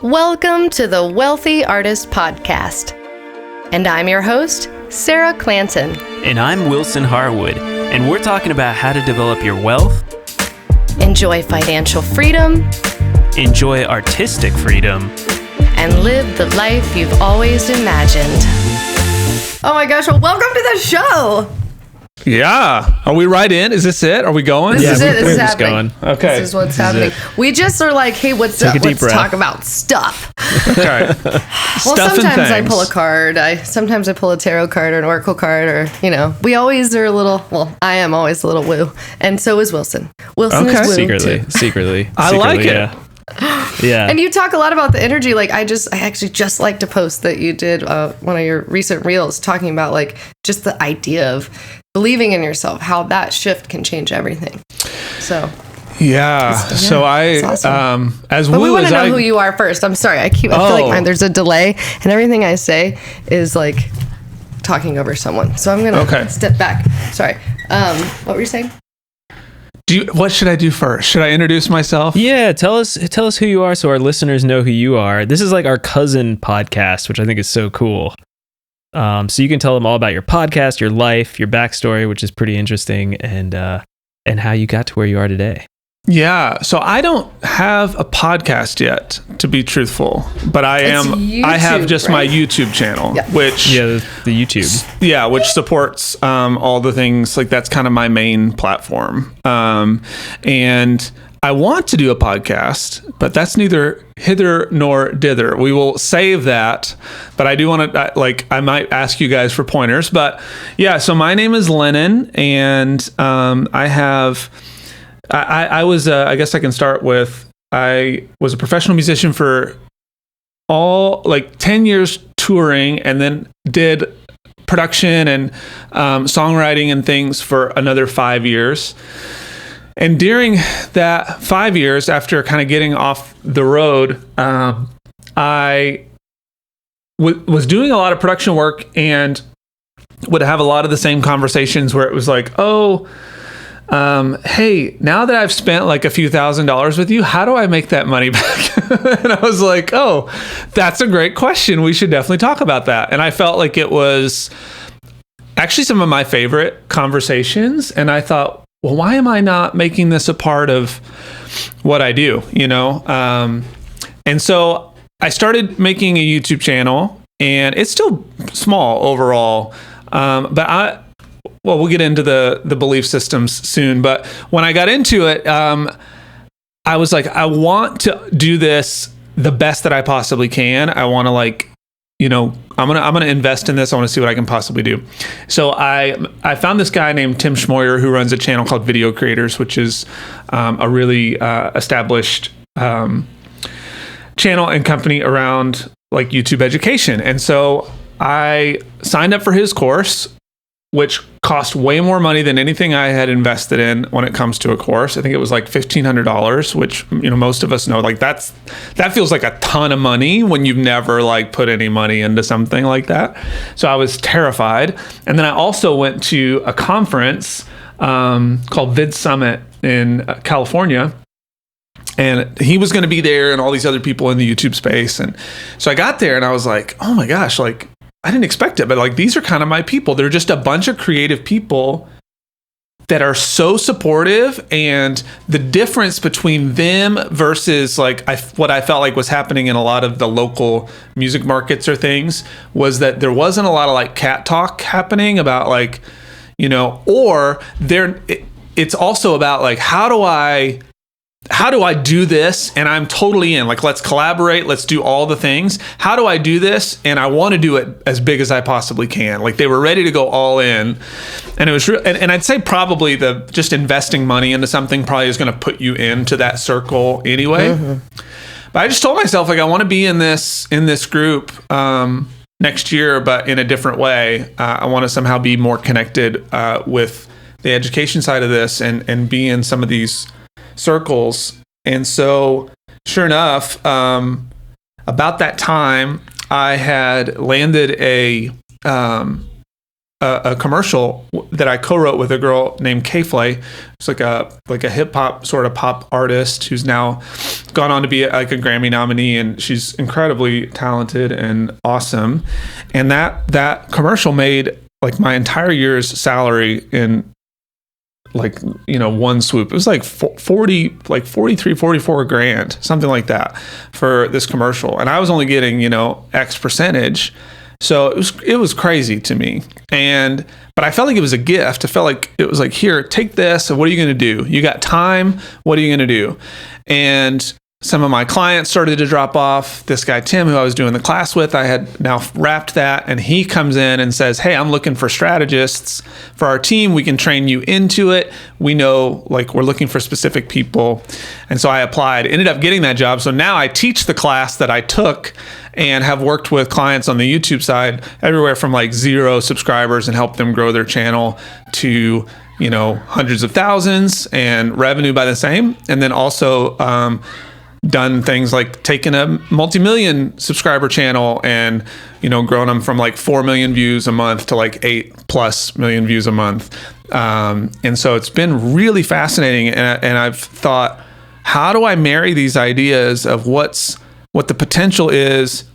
Welcome to the Wealthy Artist Podcast. And I'm your host, Sarah Clanton. And I'm Wilson Harwood. And we're talking about how to develop your wealth, enjoy financial freedom, enjoy artistic freedom, and live the life you've always imagined. Oh my gosh, well, welcome to the show. Yeah. Are we right in? Is this it? Are we going? This is it. This we're is just happening. going. Okay. This is what's happening. We just are like, hey, what's up? Let's breath. talk about stuff. Okay. Well, Stuff and sometimes I things. pull a card. Sometimes I pull a tarot card or an oracle card, or, we always are a little, I am always a little woo. And so is Wilson. Wilson Okay. is woo Secretly. too. I like it. Yeah. Yeah. And you talk a lot about the energy. Like I actually just like to post that you did one of your recent reels talking about like just the idea of believing in yourself, how that shift can change everything. So So it's awesome. as but we woo want as to know I who you are first. I'm sorry. I feel like there's a delay and everything I say is like talking over someone. So I'm going to step back. Sorry. What were you saying? what should I do first? Should I introduce myself? Yeah, tell us who you are so our listeners know who you are. This is like our cousin podcast, which I think is so cool. So you can tell them all about your podcast, your life, your backstory, which is pretty interesting, and how you got to where you are today. Yeah. So I don't have a podcast yet, to be truthful, but I have just my YouTube channel, which the YouTube. Yeah, which supports all the things, like that's kind of my main platform. And I want to do a podcast, but that's neither hither nor dither. We will save that, but I do want to, I might ask you guys for pointers. But yeah, so my name is Lennon, and I was, I guess I can start with, I was a professional musician for 10 years touring, and then did production and songwriting and things for another 5 years. And during that 5 years, after kind of getting off the road, I was doing a lot of production work and would have a lot of the same conversations where it was like, hey, now that I've spent like a few $1,000s with you, how do I make that money back? And I was like, that's a great question. We should definitely talk about that. And I felt like it was actually some of my favorite conversations. And I thought, well, why am I not making this a part of what I do? And so I started making a YouTube channel, and it's still small overall. But we'll get into the belief systems soon. But when I got into it, I was like, I want to do this the best that I possibly can. I want to I'm gonna invest in this. I want to see what I can possibly do. So I found this guy named Tim Schmoyer who runs a channel called Video Creators, which is a really established channel and company around like YouTube education. And so I signed up for his course, which cost way more money than anything I had invested in when it comes to a course. I think it was like $1,500, which, most of us know, like that feels like a ton of money when you've never like put any money into something like that. So I was terrified. And then I also went to a conference called Vid Summit in California. And he was going to be there and all these other people in the YouTube space. And so I got there and I was like, oh my gosh, like, I didn't expect it, but like these are kind of my people. They're just a bunch of creative people that are so supportive, and the difference between them versus like what I felt like was happening in a lot of the local music markets or things was that there wasn't a lot of like cat talk happening about like, or it's also about like, how do I do this? And I'm totally in, like, let's collaborate. Let's do all the things. How do I do this? And I want to do it as big as I possibly can. Like they were ready to go all in. And it was real. And I'd say probably just investing money into something probably is going to put you into that circle anyway. Mm-hmm. But I just told myself, like, I want to be in this group next year, but in a different way. I want to somehow be more connected with the education side of this and be in some of these circles. And so sure enough, about that time I had landed a a commercial that I co-wrote with a girl named K-Flay. It's like a hip hop sort of pop artist who's now gone on to be like a Grammy nominee, and she's incredibly talented and awesome. And that commercial made like my entire year's salary in like, one swoop. It was like 44 grand, something like that for this commercial. And I was only getting, X percentage. So it was crazy to me. But I felt like it was a gift. I felt like it was like, here, take this. And what are you going to do? You got time. What are you going to do? And some of my clients started to drop off. This guy, Tim, who I was doing the class with, I had now wrapped that. And he comes in and says, hey, I'm looking for strategists for our team. We can train you into it. We know, like, we're looking for specific people. And so I applied, ended up getting that job. So now I teach the class that I took and have worked with clients on the YouTube side everywhere from like 0 subscribers and help them grow their channel to, hundreds of thousands and revenue by the same. And then also done things like taking a multi-million subscriber channel and, grown them from like 4 million views a month to like 8+ million views a month. And so it's been really fascinating. And I've thought, how do I marry these ideas of what the potential is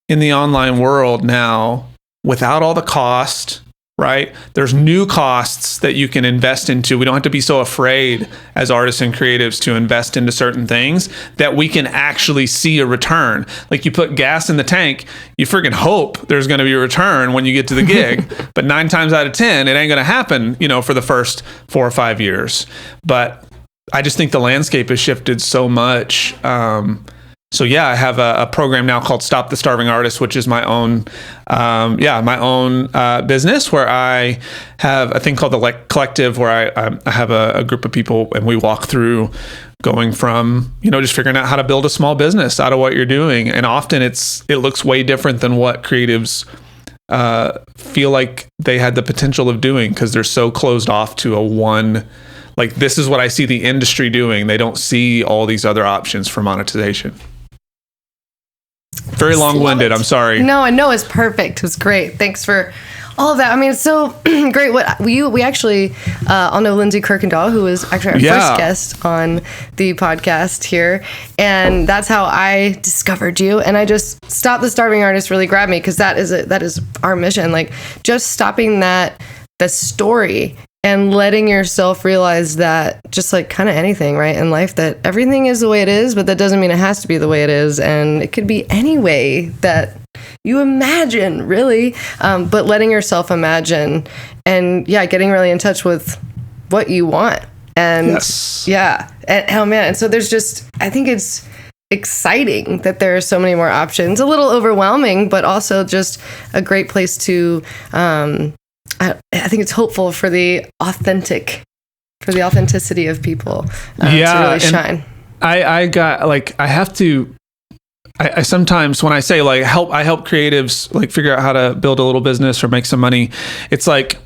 in the online world now without all the cost, right? There's new costs that you can invest into. We don't have to be so afraid as artists and creatives to invest into certain things that we can actually see a return. Like you put gas in the tank, you freaking hope there's going to be a return when you get to the gig. But 9 times out of 10, it ain't going to happen, for the first 4 or 5 years. But I just think the landscape has shifted so much. So yeah, I have a program now called Stop the Starving Artist, which is my own business where I have a thing called the Collective, where I have a group of people and we walk through going from, just figuring out how to build a small business out of what you're doing. And often it looks way different than what creatives feel like they had the potential of doing, because they're so closed off to like, this is what I see the industry doing. They don't see all these other options for monetization. Very long-winded. I'm sorry. No, I know it's perfect. It was great. Thanks for all of that. I mean, it's so great. We actually all know Lindsay Kirkendall, who was actually our first guest on the podcast here, and that's how I discovered you. And I just Stop the Starving Artist really grabbed me, because that is our mission. Like, just stopping the story and letting yourself realize that, just like kind of anything, right, in life, that everything is the way it is, but that doesn't mean it has to be the way it is. And it could be any way that you imagine, really. But letting yourself imagine and, getting really in touch with what you want. And and, oh man. And so there's I think it's exciting that there are so many more options, a little overwhelming, but also just a great place to, I think it's hopeful for the authenticity of people to really shine. I sometimes when I say like I help creatives like figure out how to build a little business or make some money, it's like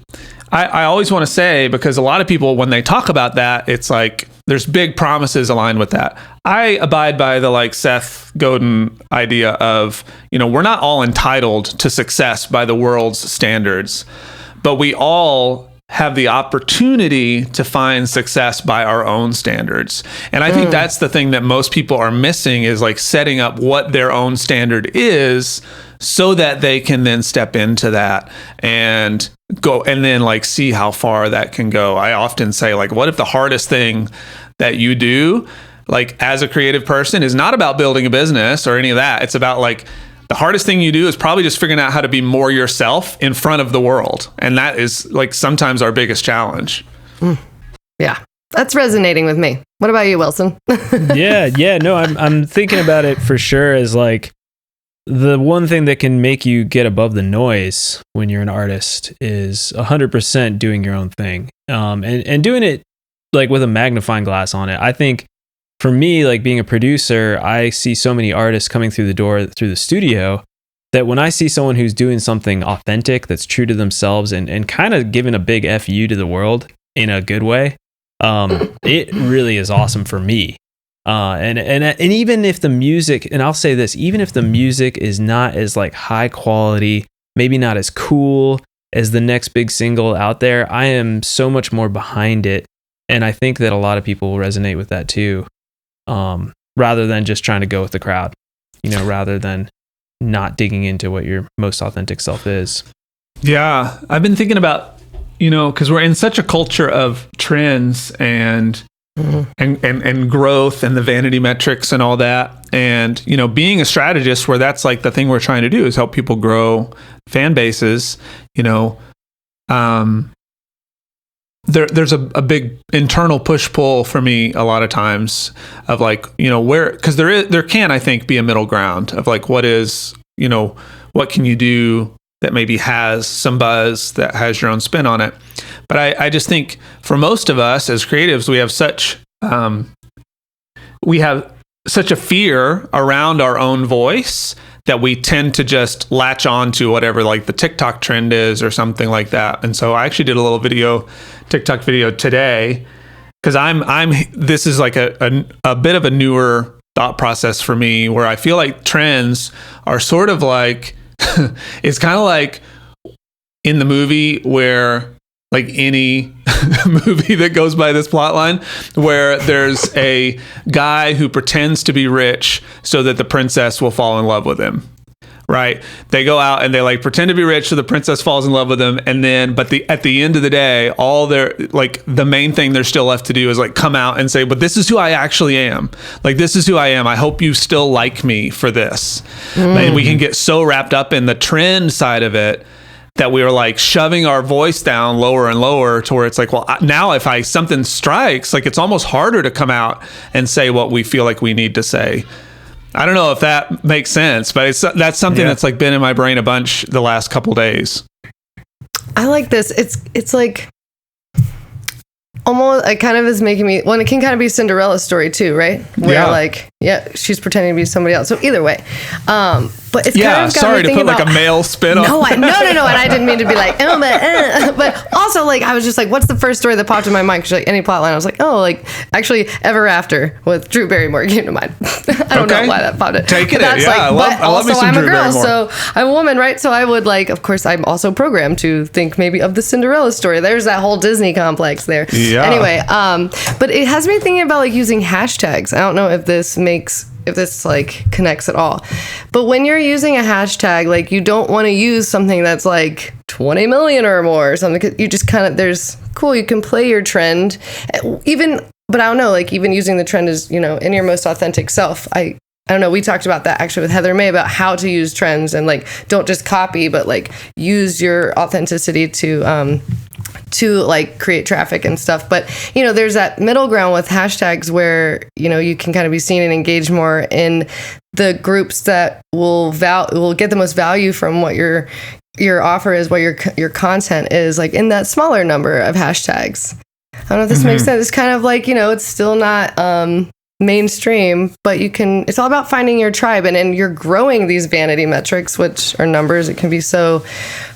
I always want to say, because a lot of people, when they talk about that, it's like there's big promises aligned with that. I abide by the like Seth Godin idea of, we're not all entitled to success by the world's standards, but we all have the opportunity to find success by our own standards. And I think that's the thing that most people are missing, is like setting up what their own standard is so that they can then step into that and go and then like see how far that can go. I often say, like, what if the hardest thing that you do, like as a creative person, is not about building a business or any of that. It's about like, the hardest thing you do is probably just figuring out how to be more yourself in front of the world. And that is like sometimes our biggest challenge. Yeah, that's resonating with me. What about you, Wilson? No, I'm thinking about it for sure as like the one thing that can make you get above the noise when you're an artist is 100% doing your own thing. And doing it like with a magnifying glass on it. I think for me, like being a producer, I see so many artists coming through the door, through the studio, that when I see someone who's doing something authentic, that's true to themselves and kind of giving a big FU to the world in a good way, it really is awesome for me. And even if the music, and I'll say this, even if the music is not as like high quality, maybe not as cool, as the next big single out there, I am so much more behind it. And I think that a lot of people will resonate with that too. Rather than just trying to go with the crowd, rather than not digging into what your most authentic self is. Yeah. I've been thinking about, because we're in such a culture of trends and growth and the vanity metrics and all that. And, being a strategist where that's like the thing we're trying to do is help people grow fan bases, there's a big internal push-pull for me a lot of times of like, because there can, I think, be a middle ground of like, what can you do that maybe has some buzz, that has your own spin on it. But I just think for most of us as creatives, we have such a fear around our own voice that we tend to just latch on to whatever like the TikTok trend is or something like that. And so I actually did a little TikTok video today, because this is like a bit of a newer thought process for me, where I feel like trends are sort of like, it's kind of like in the movie where like any movie that goes by this plot line, where there's a guy who pretends to be rich so that the princess will fall in love with him. Right? They go out and they like pretend to be rich so the princess falls in love with them, and then at the end of the day, all their like the main thing they're still left to do is like come out and say, but this is who I actually am. Like, this is who I am. I hope you still like me for this. And we can get so wrapped up in the trend side of it that we are like shoving our voice down lower and lower to where it's like, well, now if something strikes, like it's almost harder to come out and say what we feel like we need to say. I don't know if that makes sense, but that's something that's like been in my brain a bunch the last couple days. I like this. It's like almost, it kind of is making me, it can kind of be Cinderella's story too, right? Where like, she's pretending to be somebody else. So either way, but it's kind of sorry to put like a male spin on. No, and I didn't mean to be like, but also like I was just like, what's the first story that popped in my mind? Because like any plot line, I was like, actually, Ever After with Drew Barrymore came to mind. I don't know why that popped it. Taking it, like, I love me some I'm Drew a girl, Barrymore. so I'm a woman, right? So I would like, of course, I'm also programmed to think maybe of the Cinderella story. There's that whole Disney complex there. Yeah. Anyway, but it has me thinking about like using hashtags. I don't know if this like connects at all, but when you're using a hashtag, like you don't want to use something that's like 20 million or more or something. 'Cause you just kind of, you can play your trend but I don't know, like even using the trend is, in your most authentic self. I don't know. We talked about that actually with Heather May about how to use trends and like, don't just copy, but like use your authenticity to like create traffic and stuff. But, there's that middle ground with hashtags where, you can kind of be seen and engage more in the groups that will get the most value from what your offer is, what your content is, like in that smaller number of hashtags. I don't know if this makes sense. It's kind of like, it's still not, mainstream, but it's all about finding your tribe, and you're growing these vanity metrics, which are numbers. It can be so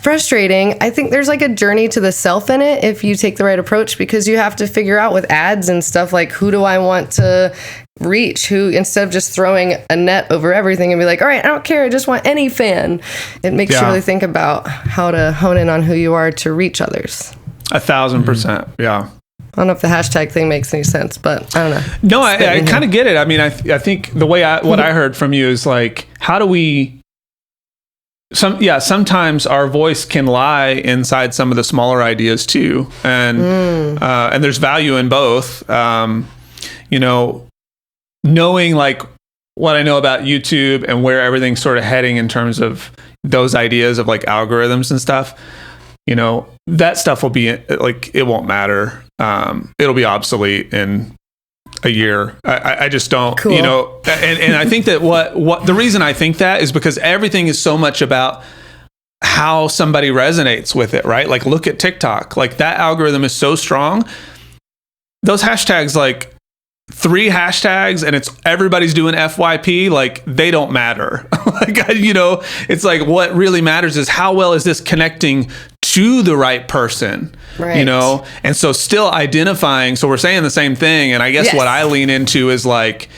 frustrating. I think there's like a journey to the self in it if you take the right approach, because you have to figure out with ads and stuff, like who do I want to reach, who, instead of just throwing a net over everything and be like, all right, I don't care, I just want any fan. It makes you really think about how to hone in on who you are to reach others. 1,000%. Yeah. I don't know if the hashtag thing makes any sense, but I don't know. No, I kind of get it. I mean, I think the way what I heard from you is like, how do we, sometimes our voice can lie inside some of the smaller ideas too. And there's value in both. Knowing like what I know about YouTube and where everything's sort of heading in terms of those ideas of like algorithms and stuff, that stuff will be like, it won't matter. It'll be obsolete in a year. I just don't, cool. And I think that what the reason I think that is because everything is so much about how somebody resonates with it, right? Like look at TikTok, like that algorithm is so strong. Those hashtags, like 3 hashtags and it's everybody's doing FYP, like they don't matter. Like, it's like what really matters is how well is this connecting to the right person, right. And so still identifying. So we're saying the same thing. And I guess what I lean into is like,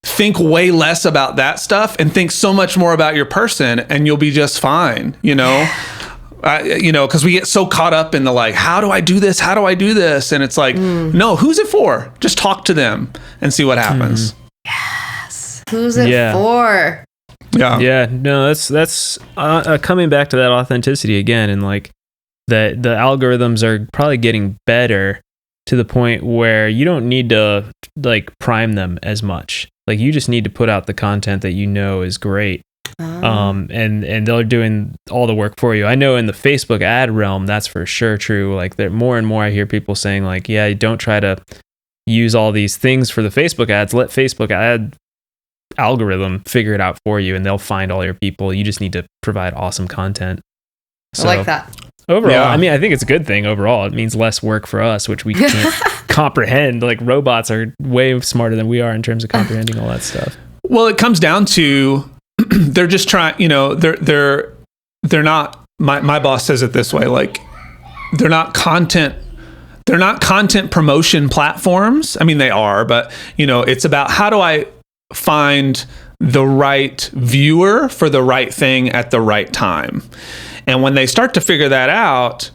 think way less about that stuff and think so much more about your person and you'll be just fine, because we get so caught up in the like, how do I do this? How do I do this? And it's like, no, who's it for? Just talk to them and see what happens. Yes. Who's it for? Yeah. No, that's coming back to that authenticity again, and like that the algorithms are probably getting better to the point where you don't need to like prime them as much. Like you just need to put out the content that you know is great. And they're doing all the work for you. I know in the Facebook ad realm, that's for sure true. Like there more and more I hear people saying like, yeah, don't try to use all these things for the Facebook ads. Let Facebook ad algorithm figure it out for you, and they'll find all your people. You just need to provide awesome content. So, I like that. Overall, I mean, I think it's a good thing overall. It means less work for us, which we can't comprehend. Like robots are way smarter than we are in terms of comprehending all that stuff. Well, it comes down to they're just trying, they're not, my boss says it this way, like they're not content promotion platforms. I mean, they are, but it's about how do I find the right viewer for the right thing at the right time. And when they start to figure that out,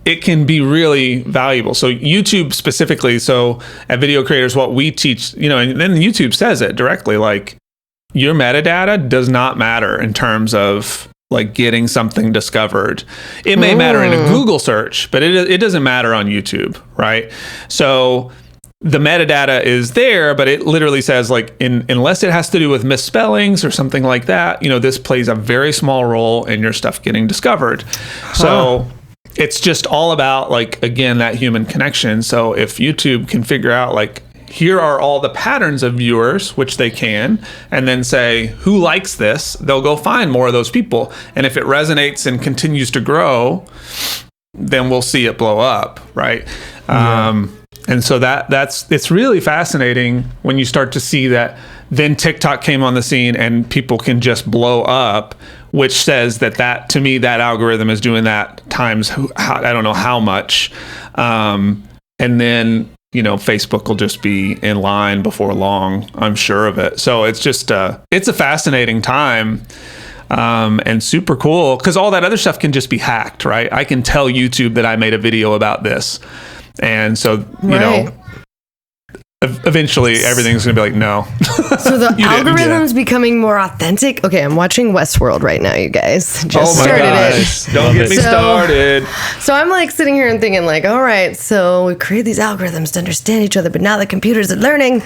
it can be really valuable. So YouTube specifically, so at Video Creators, what we teach, and then YouTube says it directly, like your metadata does not matter in terms of like getting something discovered. It may matter in a Google search, but it doesn't matter on YouTube, right? So the metadata is there, but it literally says like, unless it has to do with misspellings or something like that, this plays a very small role in your stuff getting discovered. So it's just all about like, again, that human connection. So if YouTube can figure out like, here are all the patterns of viewers, which they can, and then say, who likes this? They'll go find more of those people. And if it resonates and continues to grow, then we'll see it blow up, right? Yeah. And so it's really fascinating when you start to see that then TikTok came on the scene and people can just blow up, which says that to me, that algorithm is doing that times, I don't know how much. And then, Facebook will just be in line before long, I'm sure of it. So it's just, it's a fascinating time. And super cool because all that other stuff can just be hacked, right? I can tell YouTube that I made a video about this. And so, eventually everything's going to be like, no. So the algorithm's becoming more authentic. Okay, I'm watching Westworld right now, you guys. Just started it. Don't get me started. So I'm like sitting here and thinking like, all right, so we create these algorithms to understand each other, but now the computers are learning.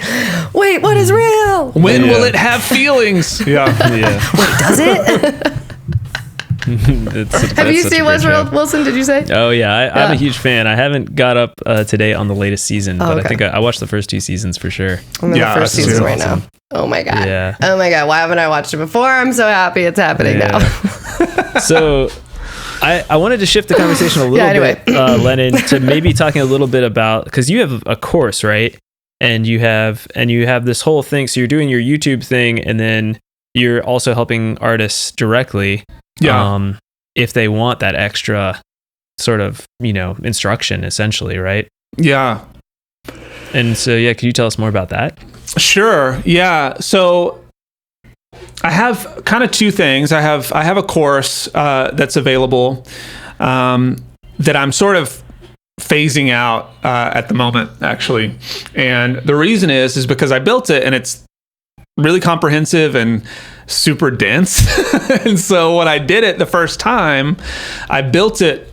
Wait, what is real? When will it have feelings? Yeah. Wait, does it? Have you seen Westworld, Wilson? Did you say? Oh yeah, I'm a huge fan. I haven't got up today on the latest season, but I think I watched the first 2 seasons for sure. I'm in the first season right now. Oh my god! Yeah. Oh my god! Why haven't I watched it before? I'm so happy it's happening now. So, I wanted to shift the conversation a little bit, Lennon, to maybe talking a little bit about because you have a course, right? And you have this whole thing. So you're doing your YouTube thing, and then you're also helping artists directly. Yeah. If they want that extra sort of, instruction essentially, right? Yeah. And so, could you tell us more about that? Sure. Yeah. So I have kind of 2 things. I have a course that's available that I'm sort of phasing out at the moment, actually. And the reason is because I built it and it's really comprehensive and super dense. And so when I did it the first time, I built it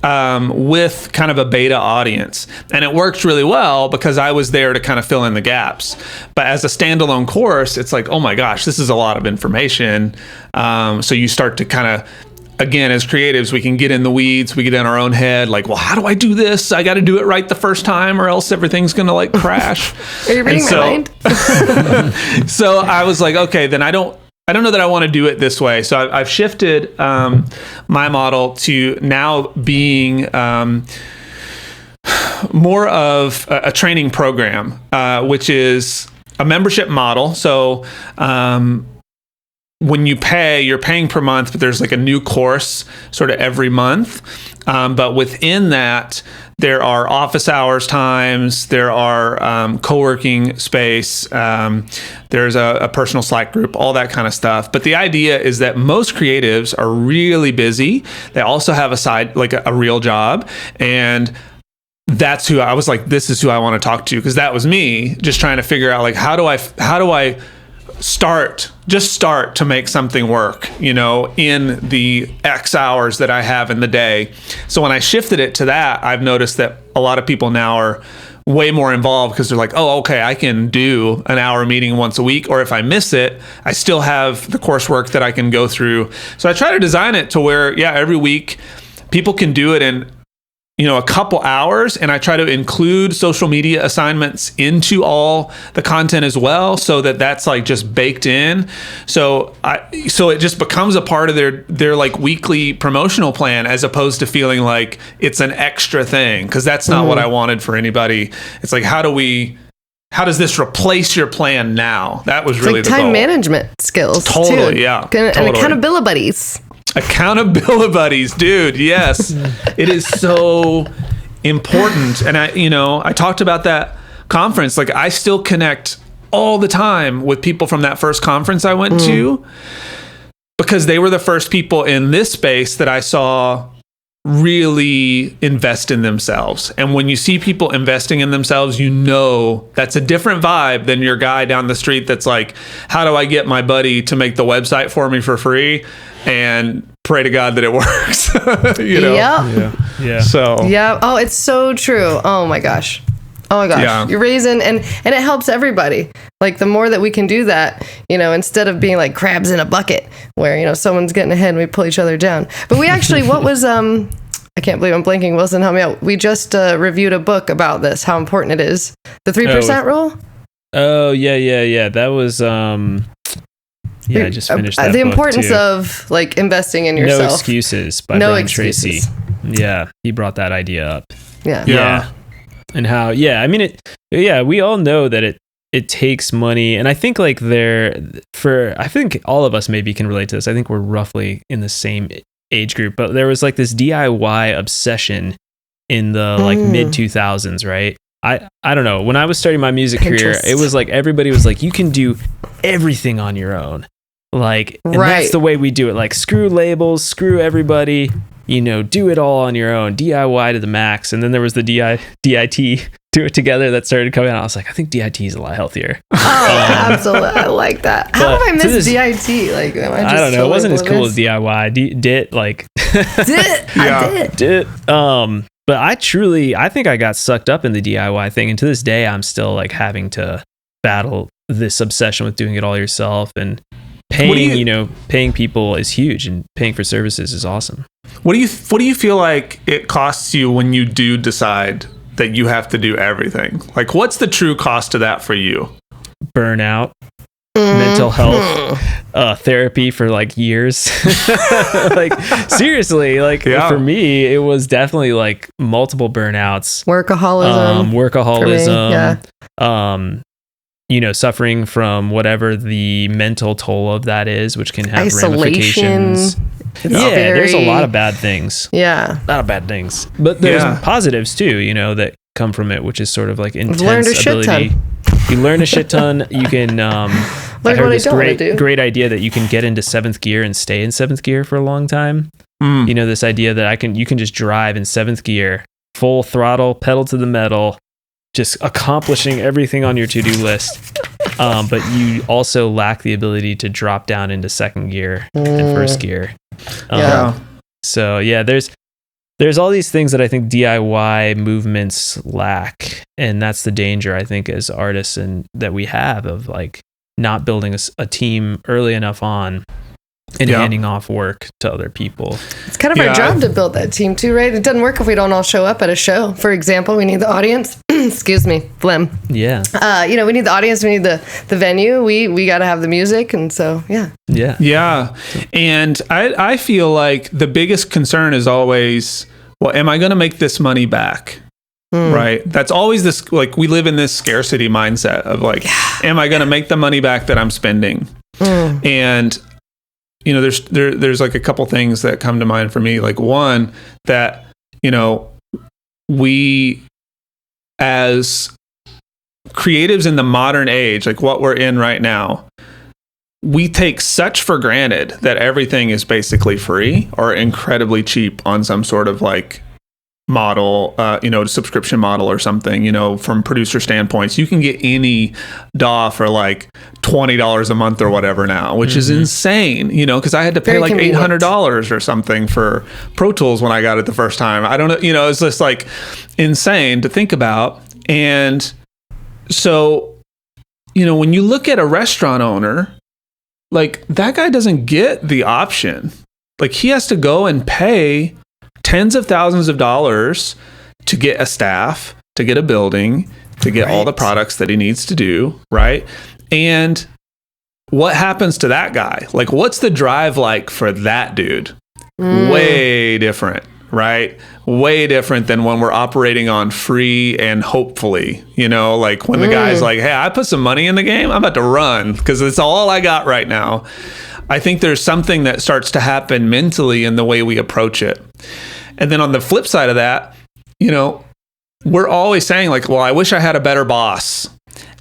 with kind of a beta audience. And it worked really well because I was there to kind of fill in the gaps. But as a standalone course, it's like, oh my gosh, this is a lot of information. So you start to kind of, again, as creatives, we can get in the weeds, we get in our own head, like, well, how do I do this? I got to do it right the first time or else everything's going to like crash. Are you reading my mind? So I was like, okay, then I don't know that I want to do it this way. So I've shifted my model to now being more of a training program, which is a membership model. So when you pay, you're paying per month, but there's like a new course sort of every month. But within that, there are office hours times, there are co-working space, there's a personal Slack group, all that kind of stuff. But the idea is that most creatives are really busy. They also have a side, like a real job. And that's who I was like, this is who I want to talk to. Because that was me just trying to figure out like, how do I start to make something work, in the X hours that I have in the day. So when I shifted it to that, I've noticed that a lot of people now are way more involved because they're like, oh, okay, I can do an hour meeting once a week. Or if I miss it, I still have the coursework that I can go through. So I try to design it to where, every week people can do it in a couple hours, and I try to include social media assignments into all the content as well, so that that's like just baked in. So it just becomes a part of their like weekly promotional plan, as opposed to feeling like it's an extra thing, because that's not what I wanted for anybody. It's like, how does this replace your plan now? That was really like the time goal. Management skills. Totally, too. yeah. And totally. accountability buddies. Accountability buddies, dude. Yes. It is so important. And I talked about that conference. Like, I still connect all the time with people from that first conference I went to, because they were the first people in this space that I saw really invest in themselves. And when you see people investing in themselves, that's a different vibe than your guy down the street that's like, how do I get my buddy to make the website for me for free? And pray to God that it works. Yep. Yeah. So yeah. Oh, it's so true. Oh my gosh. Yeah. You're raising, and it helps everybody. Like, the more that we can do that, instead of being like crabs in a bucket where, someone's getting ahead and we pull each other down. But we actually, what was, I can't believe I'm blanking. Wilson, help me out. We just reviewed a book about this, how important it is. The 3% rule. Oh, yeah. That was, I just finished that the book importance too. of like investing in yourself. No Excuses by Brian Tracy. Yeah, he brought that idea up. Yeah. And how, we all know that it takes money. And I think like I think all of us maybe can relate to this. I think we're roughly in the same age group, but there was like this DIY obsession in the like mid 2000s, right? I don't know. When I was starting my music career, it was like everybody was like, you can do everything on your own. Like, and that's the way we do it. Like, screw labels, screw everybody, do it all on your own, DIY to the max. And then there was the DIT, do it together, that started coming out. I was like, I think DIT is a lot healthier. Oh, absolutely. I like that. How have I missed DIT? Like, am I just I don't know. It wasn't as cool as as DIY. DIT, like. I did. But I think I got sucked up in the DIY thing. And to this day, I'm still like having to battle this obsession with doing it all yourself, and paying people is huge, and paying for services is awesome. What do you feel like it costs you when you do decide that you have to do everything? Like, what's the true cost of that for you? Burnout, mental health, therapy for like years. Like, seriously, like for me, it was definitely like multiple burnouts, workaholism, suffering from whatever the mental toll of that is, which can have isolation. Ramifications. There's a lot of bad things. Yeah. A lot of bad things. But there's positives too, that come from it, which is sort of like intense ability. You learn a shit ton. You can learn what I don't want to do. Great idea that you can get into 7th gear and stay in 7th gear for a long time. This idea that you can just drive in 7th gear, full throttle, pedal to the metal, just accomplishing everything on your to-do list. But you also lack the ability to drop down into 2nd gear and 1st gear. So there's all these things that I think DIY movements lack. And that's the danger, I think, as artists and that we have of like not building a team early enough on and handing off work to other people. It's kind of our job to build that team too, right? It doesn't work if we don't all show up at a show. For example, we need the audience. Excuse me, phlegm. Yeah. We need the audience. We need the venue. We got to have the music. And so, yeah. And I feel like the biggest concern is always, well, am I going to make this money back? Right. That's always this, like, we live in this scarcity mindset of like, am I going to make the money back that I'm spending? And you know, there's like a couple things that come to mind for me. Like one, that, you know, we as creatives in the modern age, like what we're in right now, we take such for granted that everything is basically free or incredibly cheap on some sort of like model, subscription model or something. You know, from producer standpoints, you can get any DAW for like $20 a month or whatever now, which is insane, you know, because I had to pay like $800 or something for Pro Tools when I got it the first time. I don't know, you know, it's just like insane to think about. And so, you know, when you look at a restaurant owner, like that guy doesn't get the option. Like he has to go and pay tens of thousands of dollars to get a staff, to get a building, to get all the products that he needs to do, right? And what happens to that guy? Like, what's the drive like for that dude? Way different, right? Way different than when we're operating on free and hopefully, you know, like when the guy's like, hey, I put some money in the game, I'm about to run because it's all I got right now. I think there's something that starts to happen mentally in the way we approach it. And then on the flip side of that, you know, we're always saying like, well, I wish I had a better boss.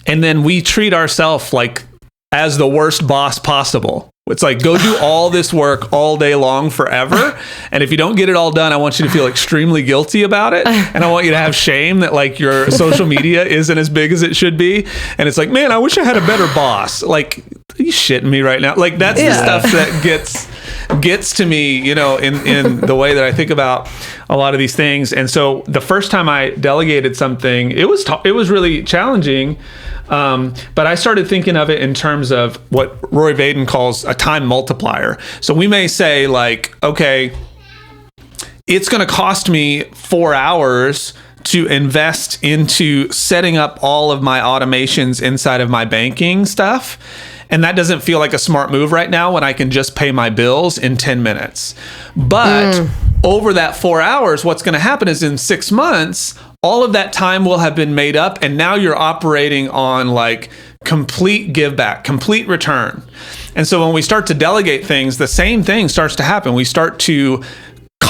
And then we treat ourselves like as the worst boss possible. It's like, go do all this work all day long forever. And if you don't get it all done, I want you to feel extremely guilty about it. And I want you to have shame that like your social media isn't as big as it should be. And it's like, man, I wish I had a better boss. Like, are you shitting me right now? Like that's the stuff that gets to me, you know, in the way that I think about a lot of these things. And so the first time I delegated something, it was really challenging. But I started thinking of it in terms of what Roy Vaden calls a time multiplier. So we may say like, okay, it's going to cost me 4 hours to invest into setting up all of my automations inside of my banking stuff. And that doesn't feel like a smart move right now when I can just pay my bills in 10 minutes. But over that 4 hours, what's going to happen is in 6 months, all of that time will have been made up. And now you're operating on like complete give back, complete return. And so when we start to delegate things, the same thing starts to happen. We start to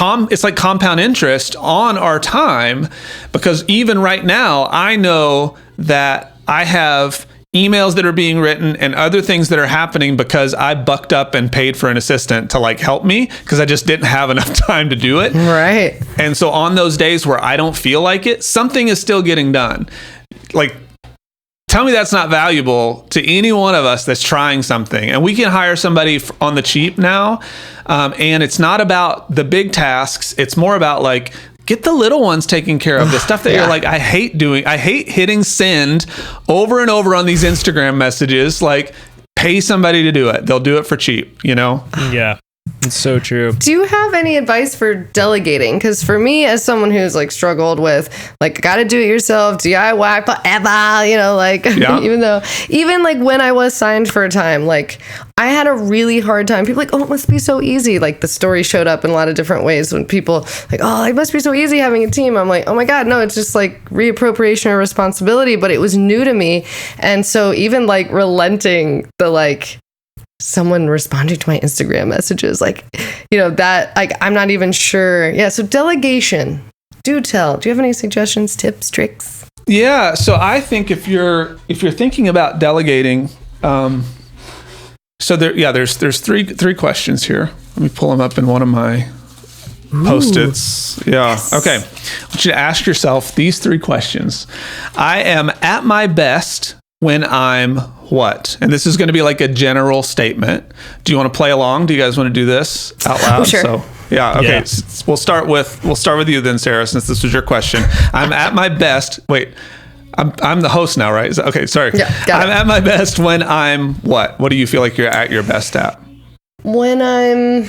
it's like compound interest on our time, because even right now, I know that I have emails that are being written and other things that are happening because I bucked up and paid for an assistant to like help me because I just didn't have enough time to do it. Right. And so on those days where I don't feel like it, something is still getting done. Like, tell me that's not valuable to any one of us that's trying something. And we can hire somebody on the cheap now. And it's not about the big tasks. It's more about like, get the little ones taken care of. The stuff that you're like, I hate doing. I hate hitting send over and over on these Instagram messages. Like, pay somebody to do it. They'll do it for cheap, you know? Yeah. It's so true. Do you have any advice for delegating? Because for me, as someone who's like struggled with like, got to do it yourself, DIY forever, you know, like even like when I was signed for a time, like I had a really hard time. People like, oh, it must be so easy. Like the story showed up in a lot of different ways when people like, oh, it must be so easy having a team. I'm like, oh my God, no, it's just like reappropriation or responsibility. But it was new to me. And so even like relenting the like, someone responding to my Instagram messages, like, you know, that like I'm not even sure. Yeah. So delegation, do you have any suggestions, tips, tricks? Yeah. So I think if you're thinking about delegating, so there's three questions here. Let me pull them up in one of my Post-its. Yeah. Yes. Okay. I want you to ask yourself these 3 questions. I am at my best when I'm what? And this is going to be like a general statement. Do you want to play along? Do you guys want to do this out loud? Oh, sure. So, yeah. Okay. Yeah. We'll start with you then, Sarah, since this was your question. I'm at my best. Wait, I'm the host now, right? Okay. Sorry. Yeah, I'm at my best when I'm what? What do you feel like you're at your best at? When I'm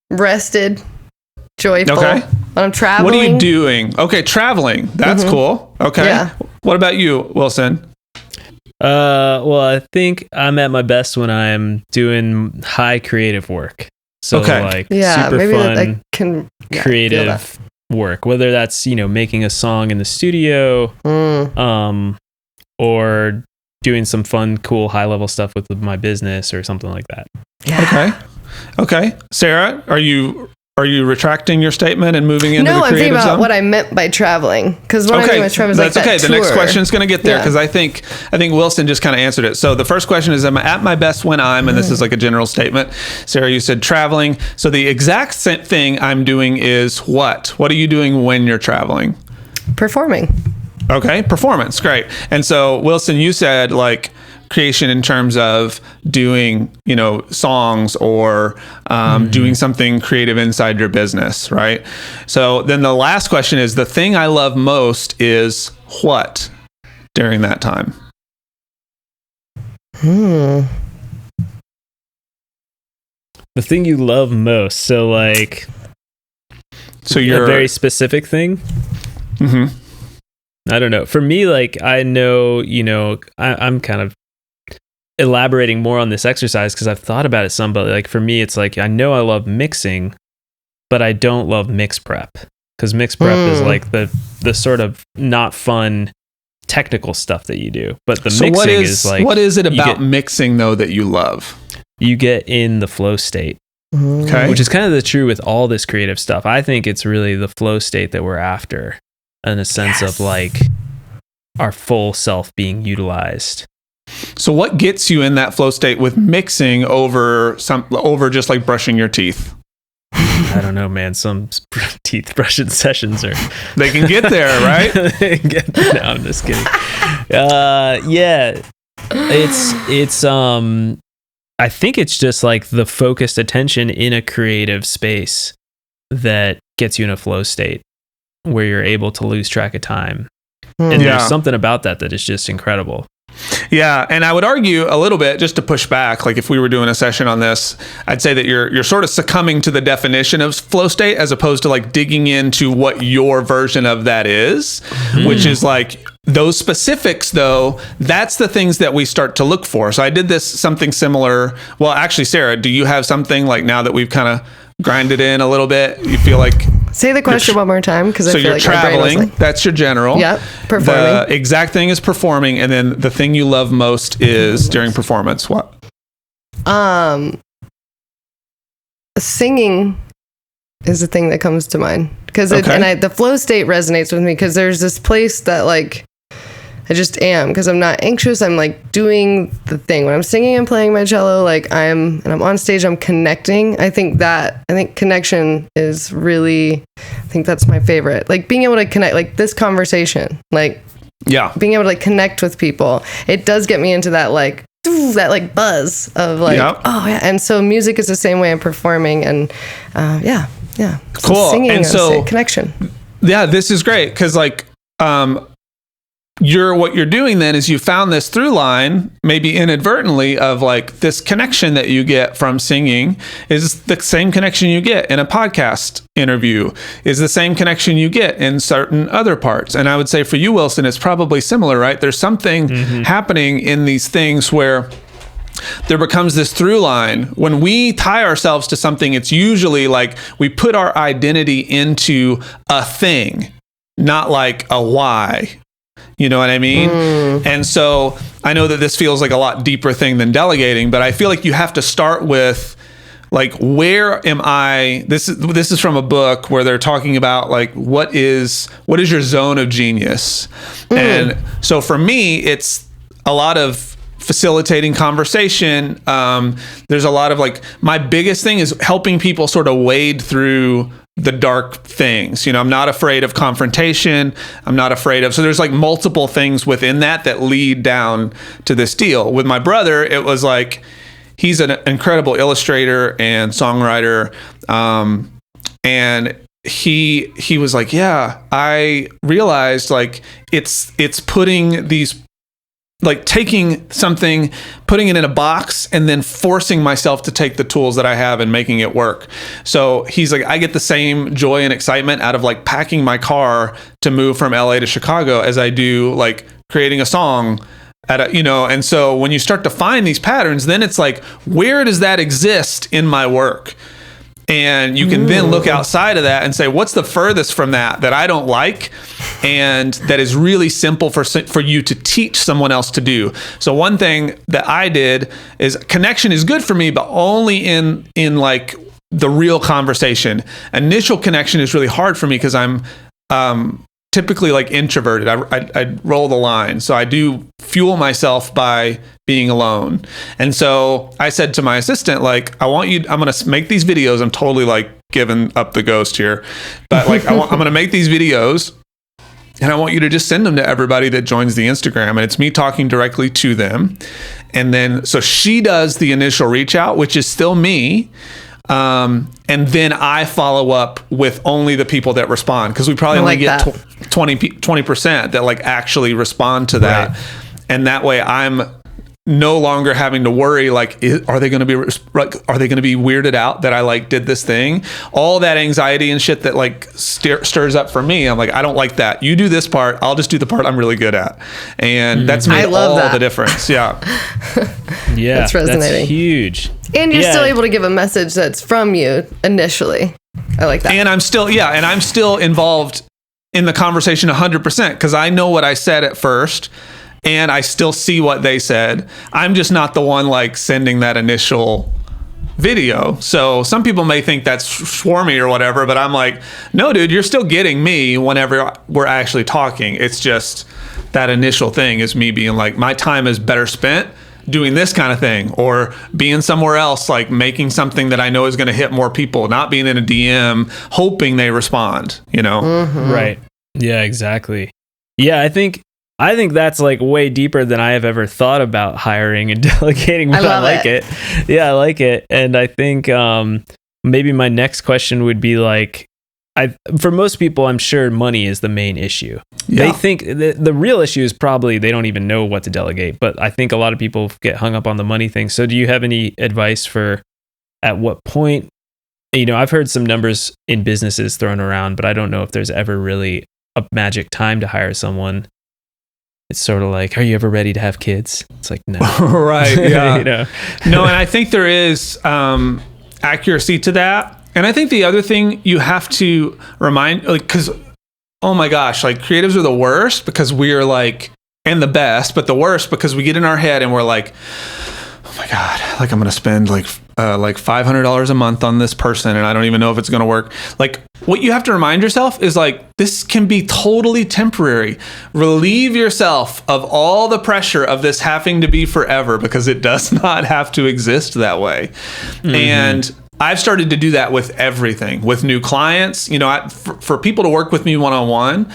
rested, joyful. Okay. When I'm traveling. What are you doing? Okay. Traveling. That's cool. Okay. Yeah. What about you, Wilson? Well, I think I'm at my best when I'm doing high creative work. So like super maybe fun, that I can creative work, whether that's, you know, making a song in the studio, or doing some fun, cool, high level stuff with my business or something like that. Yeah. Okay. Sarah, are you retracting your statement and moving into the creative I'm thinking about zone? what I meant by traveling. Because what I mean by traveling is like that okay. tour. The next question is going to get there because I think Wilson just kind of answered it. So the first question is, am I at my best when I'm, and this is like a general statement. Sarah, you said traveling. So the exact same thing I'm doing is what? What are you doing when you're traveling? Performing. Okay, performance, great. And so Wilson, you said like creation in terms of doing, songs or doing something creative inside your business, right? So then the last question is, the thing I love most is what during that time? The thing you love most. So like, you're a very specific thing. Mm-hmm. I don't know. For me, like, I know, I'm kind of elaborating more on this exercise because I've thought about it some, but like for me, it's like, I know I love mixing, but I don't love mix prep because mix prep is like the sort of not fun technical stuff that you do. But the mixing is like, what is it about mixing though that you love? You get in the flow state. Okay. Which is kind of the true with all this creative stuff. I think it's really the flow state that we're after in a sense of like our full self being utilized. So what gets you in that flow state with mixing over just like brushing your teeth? I don't know, man. Some teeth brushing sessions they can get there, right? No, I'm just kidding. Yeah. It's I think it's just like the focused attention in a creative space that gets you in a flow state where you're able to lose track of time. And there's something about that is just incredible. Yeah, and I would argue a little bit, just to push back, like if we were doing a session on this, I'd say that you're sort of succumbing to the definition of flow state as opposed to like digging into what your version of that is, which is like those specifics though, that's the things that we start to look for. So I did something similar. Well, actually, Sarah, do you have something like now that we've kind of grinded in a little bit, you feel like... Say the question one more time, because I feel like traveling, like... that's your general. Yep, performing. The exact thing is performing, and then the thing you love most is during performance. What? Singing is the thing that comes to mind. The flow state resonates with me, because there's this place that like... I just am, because I'm not anxious. I'm like doing the thing when I'm singing and playing my cello. Like I'm on stage. I'm connecting. I think connection is really. I think that's my favorite. Like being able to connect, like this conversation. Like being able to like connect with people. It does get me into that like buzz of like oh yeah. And so music is the same way I'm performing, and yeah. So cool. Singing and so connection. Yeah, this is great because like. What you're doing then is you found this through line, maybe inadvertently, of like this connection that you get from singing is the same connection you get in a podcast interview, is the same connection you get in certain other parts. And I would say for you, Wilson, it's probably similar, right? There's something happening in these things where there becomes this through line. When we tie ourselves to something, it's usually like we put our identity into a thing, not like a why. You know what I mean? And so I know that this feels like a lot deeper thing than delegating, but I feel like you have to start with like, where am I? This is from a book where they're talking about like, what is your zone of genius? And so for me, it's a lot of facilitating conversation. There's a lot of like, my biggest thing is helping people sort of wade through the dark things. I'm not afraid of confrontation. I'm not afraid of, so there's like multiple things within that lead down to this deal. With my brother, it was like, he's an incredible illustrator and songwriter. And he was like, yeah, I realized like it's putting these, like taking something, putting it in a box, and then forcing myself to take the tools that I have and making it work. So he's like, I get the same joy and excitement out of like packing my car to move from LA to Chicago as I do like creating a song and so when you start to find these patterns, then it's like, where does that exist in my work? And you can then look outside of that and say, what's the furthest from that I don't like, and that is really simple for you to teach someone else to do. So one thing that I did is connection is good for me, but only in like the real conversation. Initial connection is really hard for me because I'm typically like introverted. I roll the line. So I do fuel myself by being alone. And so I said to my assistant, like, I'm going to make these videos. I'm totally like giving up the ghost here, but like, I'm going to make these videos, and I want you to just send them to everybody that joins the Instagram. And it's me talking directly to them. And then, so she does the initial reach out, which is still me. And then I follow up with only the people that respond, because we probably only get 20% that like actually respond to that. Right. And that way I'm no longer having to worry, like, are they going to be weirded out that I like did this thing? All that anxiety and shit that like stirs up for me. I'm like, I don't like that. You do this part. I'll just do the part I'm really good at. And that's made all the difference. Yeah. Yeah. That's resonating. That's huge. And you're still able to give a message that's from you initially. I like that. And I'm still involved in the conversation 100%, because I know what I said at first, and I still see what they said. I'm just not the one like sending that initial video. So some people may think that's swarmy or whatever, but I'm like, no, dude, you're still getting me whenever we're actually talking. It's just that initial thing is me being like, my time is better spent doing this kind of thing, or being somewhere else, like making something that I know is going to hit more people, not being in a DM hoping they respond, you know? Mm-hmm. Right. Yeah, exactly. Yeah, I think that's like way deeper than I have ever thought about hiring and delegating, but I like it. Yeah, I like it. And I think maybe my next question would be like, for most people, I'm sure money is the main issue. Yeah. They think the real issue is probably they don't even know what to delegate. But I think a lot of people get hung up on the money thing. So do you have any advice for at what point? You know, I've heard some numbers in businesses thrown around, but I don't know if there's ever really a magic time to hire someone. It's sort of like, are you ever ready to have kids? It's like, no. Right. Yeah. You know? No, and I think there is accuracy to that. And I think the other thing you have to remind, like, because, oh my gosh, like creatives are the worst because we are like, and the best, but the worst because we get in our head and we're like, oh my God, like I'm going to spend like $500 a month on this person, and I don't even know if it's going to work. Like, what you have to remind yourself is like, this can be totally temporary. Relieve yourself of all the pressure of this having to be forever, because it does not have to exist that way. Mm-hmm. And I've started to do that with everything, with new clients. You know, for people to work with me one-on-one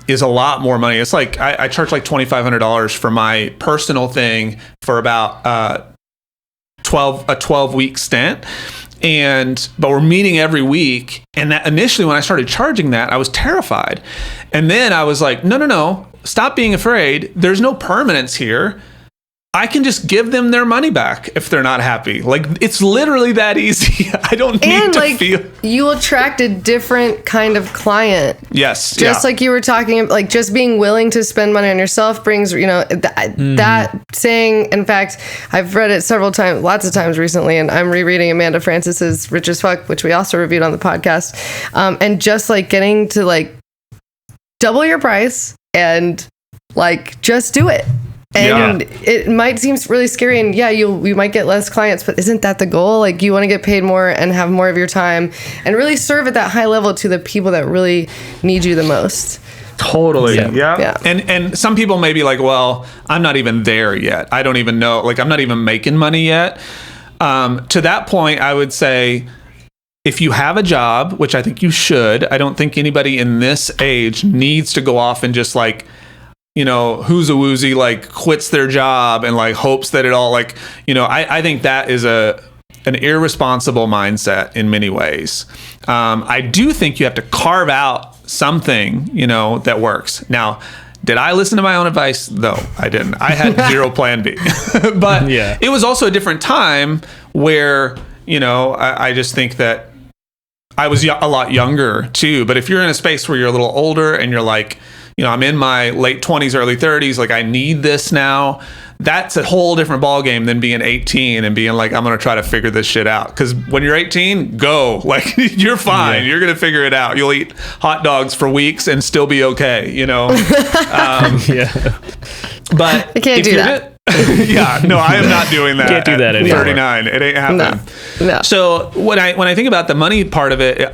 is a lot more money. It's like I charge like $2,500 for my personal thing for about a 12-week stint. But we're meeting every week. And that initially, when I started charging that, I was terrified. And then I was like, no, stop being afraid. There's no permanence here. I can just give them their money back if they're not happy. Like, it's literally that easy. I don't need to feel. You attract a different kind of client. Yes. Just like you were talking, like just being willing to spend money on yourself brings, you know, that saying. In fact, I've read it lots of times recently, and I'm rereading Amanda Francis's Rich as Fuck, which we also reviewed on the podcast. And just like getting to like double your price and like just do it. And it might seem really scary, and you might get less clients, but isn't that the goal? Like, you want to get paid more and have more of your time and really serve at that high level to the people that really need you the most. Totally. Yeah. And some people may be like, well, I'm not even there yet. I don't even know. Like, I'm not even making money yet. To that point, I would say, if you have a job, which I think you should, I don't think anybody in this age needs to go off and just like, you know, who's a woozy, like quits their job and like hopes that it all like, you know, I think that is an irresponsible mindset in many ways. I do think you have to carve out something, you know, that works. Now, did I listen to my own advice? No, I didn't. I had zero plan B. But it was also a different time where, you know, I just think that I was a lot younger too. But if you're in a space where you're a little older and you're like, I'm in my late 20s, early 30s. Like, I need this now. That's a whole different ballgame than being 18 and being like, I'm going to try to figure this shit out. Because when you're 18, go. Like, you're fine. You're going to figure it out. You'll eat hot dogs for weeks and still be okay, But I can't do that. No, I am not doing that. Can't do that anymore. 39. It ain't happening. No. So when I think about the money part of it,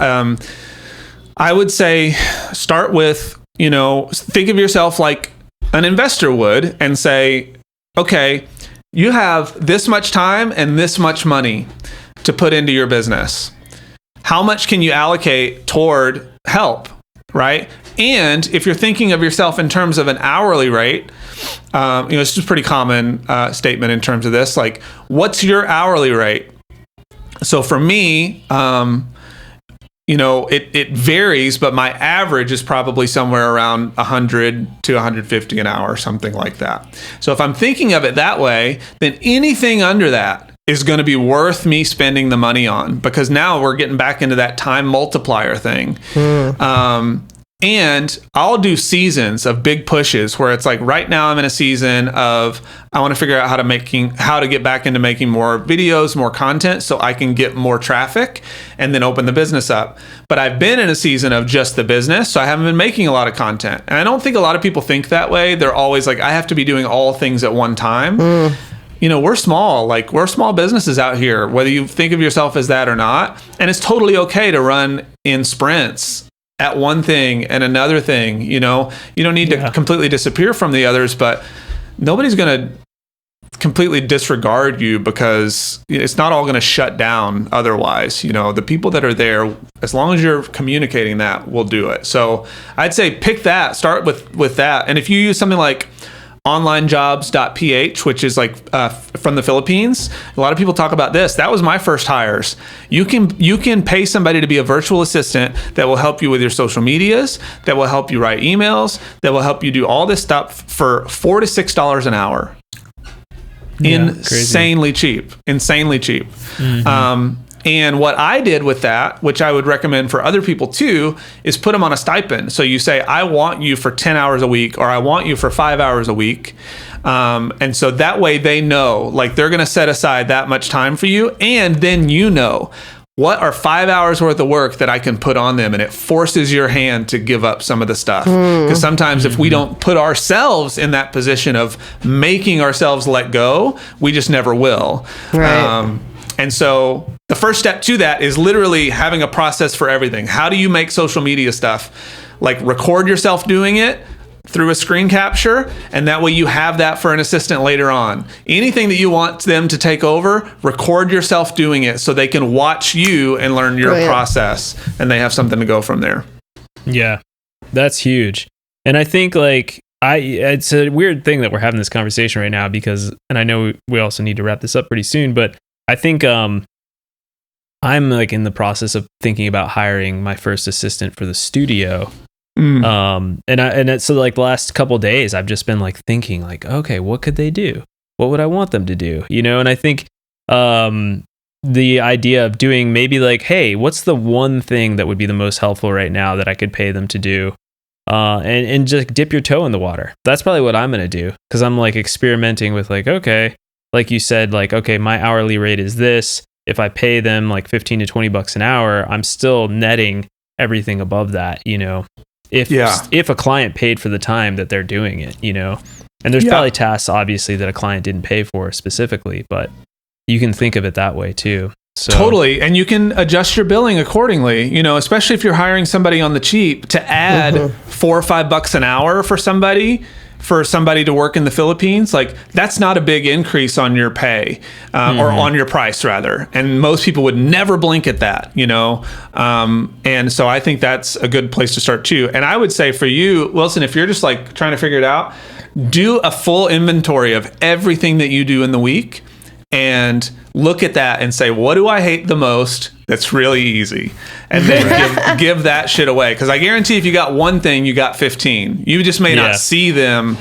I would say start with, think of yourself like an investor would and say, okay, you have this much time and this much money to put into your business. How much can you allocate toward help, right? And if you're thinking of yourself in terms of an hourly rate, this is a pretty common statement in terms of this, like, what's your hourly rate? So for me, it varies, but my average is probably somewhere around 100 to 150 an hour, something like that. So if I'm thinking of it that way, then anything under that is going to be worth me spending the money on, because now we're getting back into that time multiplier thing. And I'll do seasons of big pushes where it's like, right now I'm in a season of, I want to figure out how to get back into making more videos, more content, so I can get more traffic and then open the business up. But I've been in a season of just the business, so I haven't been making a lot of content. And I don't think a lot of people think that way. They're always like, I have to be doing all things at one time. We're small, we're small businesses out here, whether you think of yourself as that or not. And it's totally okay to run in sprints at one thing and another thing. You don't need to completely disappear from the others, but nobody's going to completely disregard you, because it's not all going to shut down otherwise. The people that are there, as long as you're communicating that, will do it. So I'd say pick that, start with that. And if you use something like onlinejobs.ph, which is from the Philippines, a lot of people talk about this. That was my first hires. You can pay somebody to be a virtual assistant that will help you with your social medias, that will help you write emails, that will help you do all this stuff for $4 to $6 an hour. Insanely cheap. And what I did with that, which I would recommend for other people too, is put them on a stipend. So you say, I want you for 10 hours a week, or I want you for 5 hours a week. And so that way they know, they're going to set aside that much time for you. And then what are 5 hours worth of work that I can put on them? And it forces your hand to give up some of the stuff. Because sometimes if we don't put ourselves in that position of making ourselves let go, we just never will. Right. And so the first step to that is literally having a process for everything. How do you make social media stuff? Record yourself doing it through a screen capture, and that way you have that for an assistant later on. Anything that you want them to take over, record yourself doing it so they can watch you and learn your process, and they have something to go from there. Yeah, that's huge. And I think it's a weird thing that we're having this conversation right now, because, and I know we also need to wrap this up pretty soon, but I think I'm in the process of thinking about hiring my first assistant for the studio. So the last couple of days I've just been thinking okay, what could they do? What would I want them to do? And I think the idea of doing maybe hey, what's the one thing that would be the most helpful right now that I could pay them to do? And just dip your toe in the water. That's probably what I'm going to do, because I'm experimenting with okay, like you said, okay, my hourly rate is this. If I pay them $15 to $20 an hour, I'm still netting everything above that, if a client paid for the time that they're doing it, and there's probably tasks obviously that a client didn't pay for specifically, but you can think of it that way too. So. Totally. And you can adjust your billing accordingly, especially if you're hiring somebody on the cheap, to add $4 or $5 an hour for somebody to work in the Philippines. That's not a big increase on your pay, or on your price rather. And most people would never blink at that, and so I think that's a good place to start too. And I would say for you, Wilson, if you're just trying to figure it out, do a full inventory of everything that you do in the week and look at that and say, what do I hate the most? That's really easy. And then give that shit away. Because I guarantee if you got one thing, you got 15. You just may not see them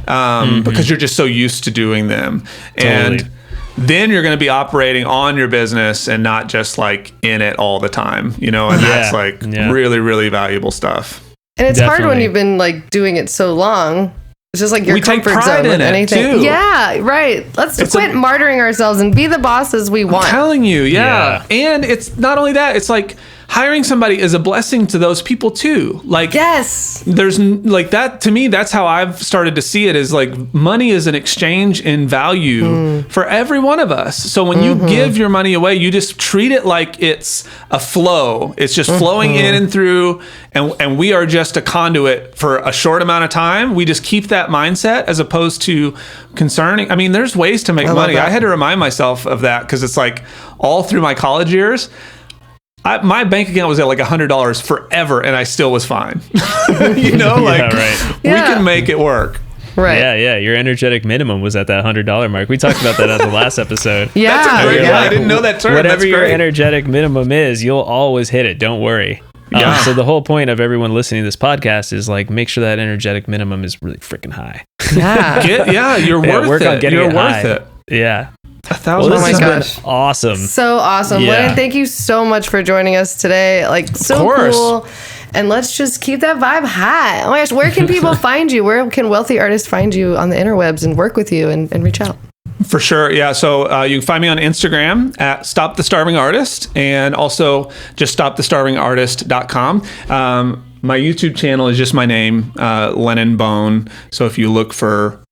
because you're just so used to doing them. Totally. And then you're going to be operating on your business and not just in it all the time, and that's really, really valuable stuff. And it's hard when Definitely. you've been like doing it so long. It's just like your We take comfort pride zone in with it, anything. too. Yeah, right. Let's quit martyring ourselves and be the bosses we want. I'm telling you, yeah. And it's not only that, it's like hiring somebody is a blessing to those people too. Like, Yes. there's like that to me, that's how I've started to see it, is like money is an exchange in value for every one of us. So when you give your money away, you just treat it like it's a flow. It's just flowing in and through, and we are just a conduit for a short amount of time. We just keep that mindset as opposed to concerning. I mean, there's ways to make money. that. I had to remind myself of that because it's like all through my college years, my bank account was at like $100 forever, and I still was fine. You know, like right. we can make it work. Right. Yeah. Your energetic minimum was at that $100 mark. We talked about that on the last episode. Yeah. That's a great You're one. I like, didn't know that term. Whatever That's your great. energetic minimum is, you'll always hit it. Don't worry. Yeah. So the whole point of everyone listening to this podcast is like, make sure that energetic minimum is really freaking high. Yeah. You're Yeah, worth work on it. getting You're it worth high. it. Yeah. 1,000. Well, this my has gosh. been awesome. So awesome. Yeah. Lennon, thank you so much for joining us today. Like, so course. cool. And let's just keep that vibe high. Oh my gosh, where can people find you? Where can wealthy artists find you on the interwebs and work with you and reach out? For sure. Yeah. So you can find me on Instagram at Stop the Starving Artist, and also just stopthestarvingartist.com. My YouTube channel is just my name, Lennon Bone. So if you look for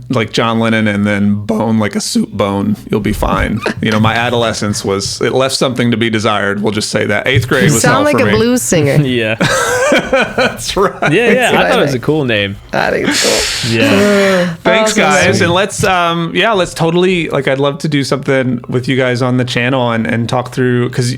like John Lennon and then bone, like a soup bone, you'll be fine. You know, my adolescence it left something to be desired. We'll just say that. 8th grade You was sound hell like for a me. blues singer. Yeah. That's right. Yeah. I what thought I it was a think. cool name. I think it's cool. Yeah. Thanks, Awesome. guys. And let's totally, like, I'd love to do something with you guys on the channel and talk through, because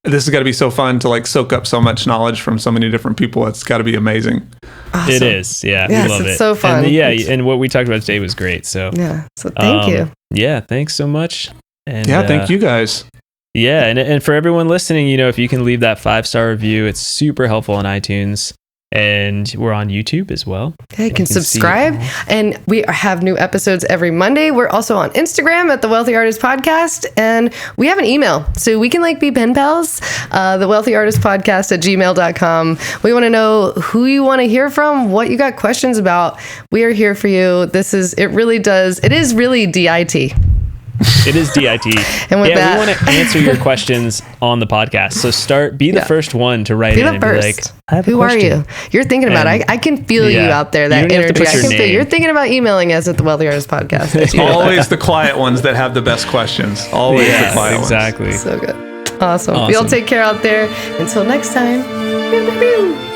this has got to be so fun to like soak up so much knowledge from so many different people. It's got to be amazing. Awesome. It is. Yeah. Yes, we love it's it. so fun. And and what we talked about today was great. So Yeah. So thank you. Yeah. Thanks so much. And Yeah, thank you guys. Yeah, and for everyone listening, you know, if you can leave that 5-star review, it's super helpful on iTunes, and we're on YouTube as well. Yeah, you can see subscribe, all. and we have new episodes every Monday. We're also on Instagram at the Wealthy Artist Podcast, and we have an email, so we can like be pen pals. The Wealthy Artist Podcast at gmail.com. We want to know who you want to hear from, what you got questions about. We are here for you. It is really DIT. It is DIT. And with we that- want to answer your questions on the podcast. So be the first one to write Be in the and first. be like, I have a Who are question. you? You're thinking about it. I can feel you Yeah. out there, You that don't even have to energy. put I your can feel name. you're thinking about emailing us at the Wealthy Artist Podcast. at gmail.com. Always the quiet ones that have the best questions. Always the Yeah, quiet exactly. ones. So good. Awesome. Y'all take care out there. Until next time. Pew, pew, pew.